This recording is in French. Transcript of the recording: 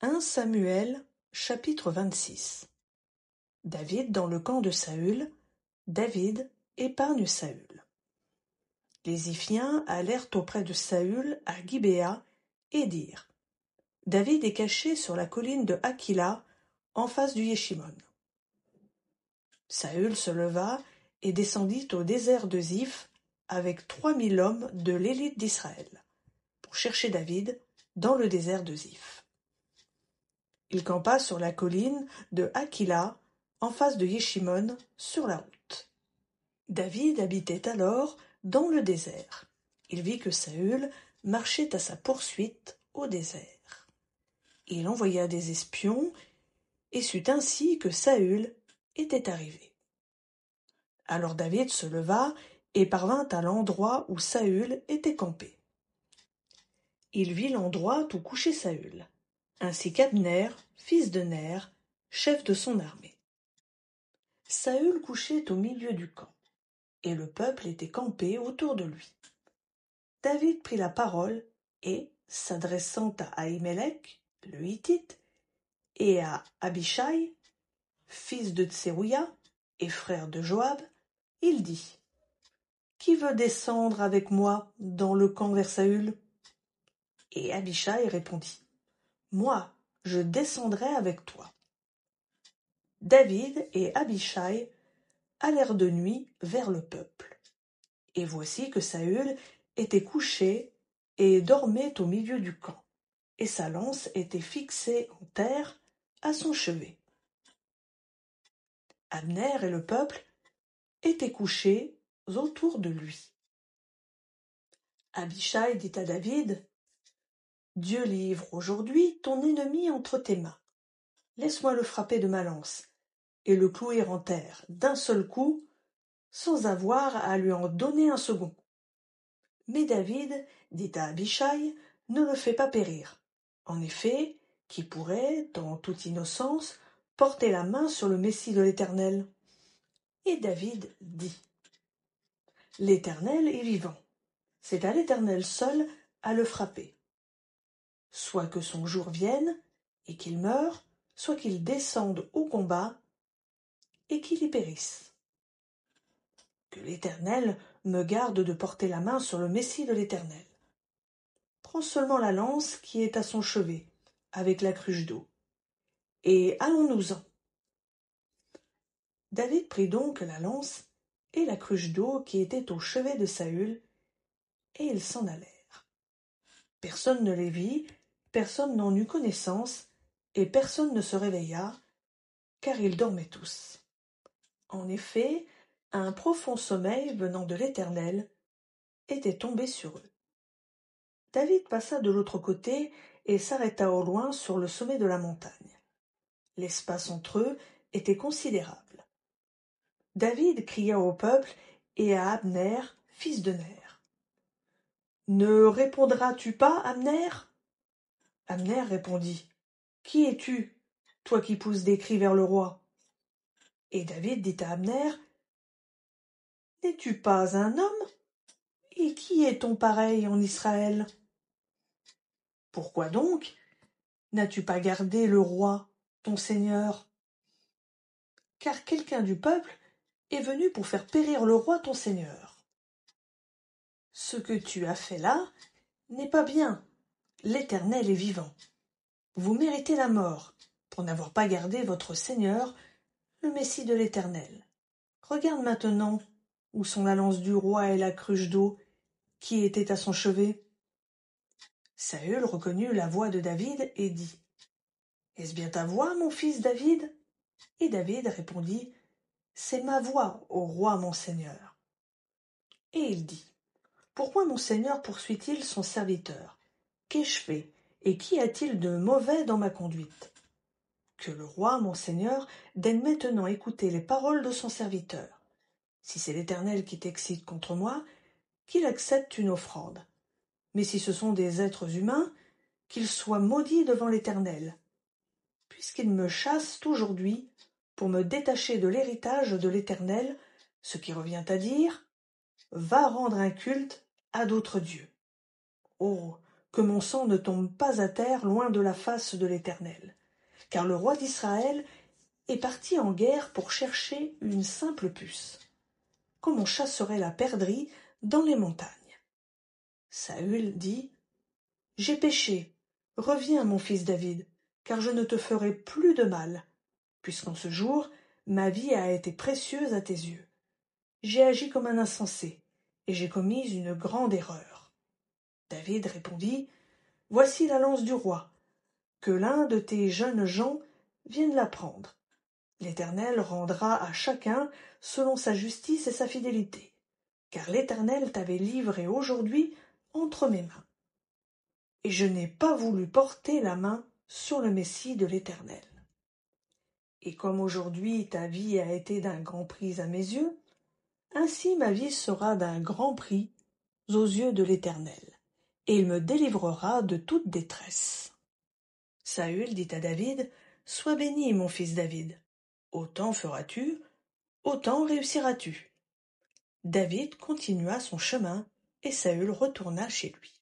1 Samuel, chapitre 26. David dans le camp de Saül. David épargne Saül. Les Iphiens allèrent auprès de Saül à Gibéa et dirent: David est caché sur la colline de Hakila, en face du Yeshimon. Saül se leva et descendit au désert de Ziph avec 3000 hommes de l'élite d'Israël, pour chercher David dans le désert de Ziph. Il campa sur la colline de Hakila, en face de Yeshimon, sur la route. David habitait alors dans le désert. Il vit que Saül marchait à sa poursuite au désert. Il envoya des espions et sut ainsi que Saül était arrivé. Alors David se leva et parvint à l'endroit où Saül était campé. Il vit l'endroit où couchait Saül, ainsi qu'Abner, fils de Ner, chef de son armée. Saül couchait au milieu du camp, et le peuple était campé autour de lui. David prit la parole et, s'adressant à Ahimelech, le Hittite, et à Abishai, fils de Tserouïa et frère de Joab, il dit: Qui veut descendre avec moi dans le camp vers Saül? Et Abishai répondit: Moi, je descendrai avec toi. David et Abishai allèrent de nuit vers le peuple. Et voici que Saül était couché et dormait au milieu du camp, et sa lance était fixée en terre à son chevet. Abner et le peuple étaient couchés autour de lui. Abishai dit à David: Dieu livre aujourd'hui ton ennemi entre tes mains. Laisse-moi le frapper de ma lance et le clouer en terre d'un seul coup, sans avoir à lui en donner un second. Mais David dit à Abishai: Ne le fais pas périr. En effet, qui pourrait, dans toute innocence, porter la main sur le Messie de l'Éternel? Et David dit: L'Éternel est vivant. C'est à l'Éternel seul à le frapper. Soit que son jour vienne et qu'il meure, soit qu'il descende au combat et qu'il y périsse. Que l'Éternel me garde de porter la main sur le Messie de l'Éternel. Prends seulement la lance qui est à son chevet, avec la cruche d'eau, et allons-nous-en. David prit donc la lance et la cruche d'eau qui était au chevet de Saül, et ils s'en allèrent. Personne ne les vit, personne n'en eut connaissance, et personne ne se réveilla, car ils dormaient tous. En effet, un profond sommeil venant de l'Éternel était tombé sur eux. David passa de l'autre côté et s'arrêta au loin sur le sommet de la montagne. L'espace entre eux était considérable. David cria au peuple et à Abner, fils de Ner: Ne répondras-tu pas, Abner? Abner répondit: Qui es-tu, toi qui pousses des cris vers le roi? Et David dit à Abner: N'es-tu pas un homme? Et qui est ton pareil en Israël? Pourquoi donc n'as-tu pas gardé le roi, ton seigneur? Car quelqu'un du peuple est venu pour faire périr le roi, ton seigneur. Ce que tu as fait là n'est pas bien. L'Éternel est vivant. Vous méritez la mort pour n'avoir pas gardé votre seigneur, le Messie de l'Éternel. Regarde maintenant où sont la lance du roi et la cruche d'eau qui était à son chevet. Saül reconnut la voix de David et dit: Est-ce bien ta voix, mon fils David? Et David répondit: C'est ma voix, ô roi mon seigneur. Et il dit: Pourquoi mon seigneur poursuit-il son serviteur? Qu'ai-je fait, et qu'y a-t-il de mauvais dans ma conduite? Que le roi mon seigneur daigne maintenant écouter les paroles de son serviteur. Si c'est l'Éternel qui t'excite contre moi, qu'il accepte une offrande. Mais si ce sont des êtres humains, qu'ils soient maudits devant l'Éternel, puisqu'ils me chassent aujourd'hui pour me détacher de l'héritage de l'Éternel, ce qui revient à dire: Va rendre un culte à d'autres dieux. Oh, que mon sang ne tombe pas à terre loin de la face de l'Éternel, car le roi d'Israël est parti en guerre pour chercher une simple puce, comme on chasserait la perdrix dans les montagnes. » Saül dit: « J'ai péché, reviens, mon fils David, car je ne te ferai plus de mal, puisqu'en ce jour ma vie a été précieuse à tes yeux. J'ai agi comme un insensé, et j'ai commis une grande erreur. » David répondit: « Voici la lance du roi, que l'un de tes jeunes gens vienne la prendre. L'Éternel rendra à chacun selon sa justice et sa fidélité, car l'Éternel t'avait livré aujourd'hui entre mes mains. Et je n'ai pas voulu porter la main sur le Messie de l'Éternel. Et comme aujourd'hui ta vie a été d'un grand prix à mes yeux, ainsi ma vie sera d'un grand prix aux yeux de l'Éternel, et il me délivrera de toute détresse. » Saül dit à David: « Sois béni, mon fils David. Autant feras-tu, autant réussiras-tu. » David continua son chemin, et Saül retourna chez lui.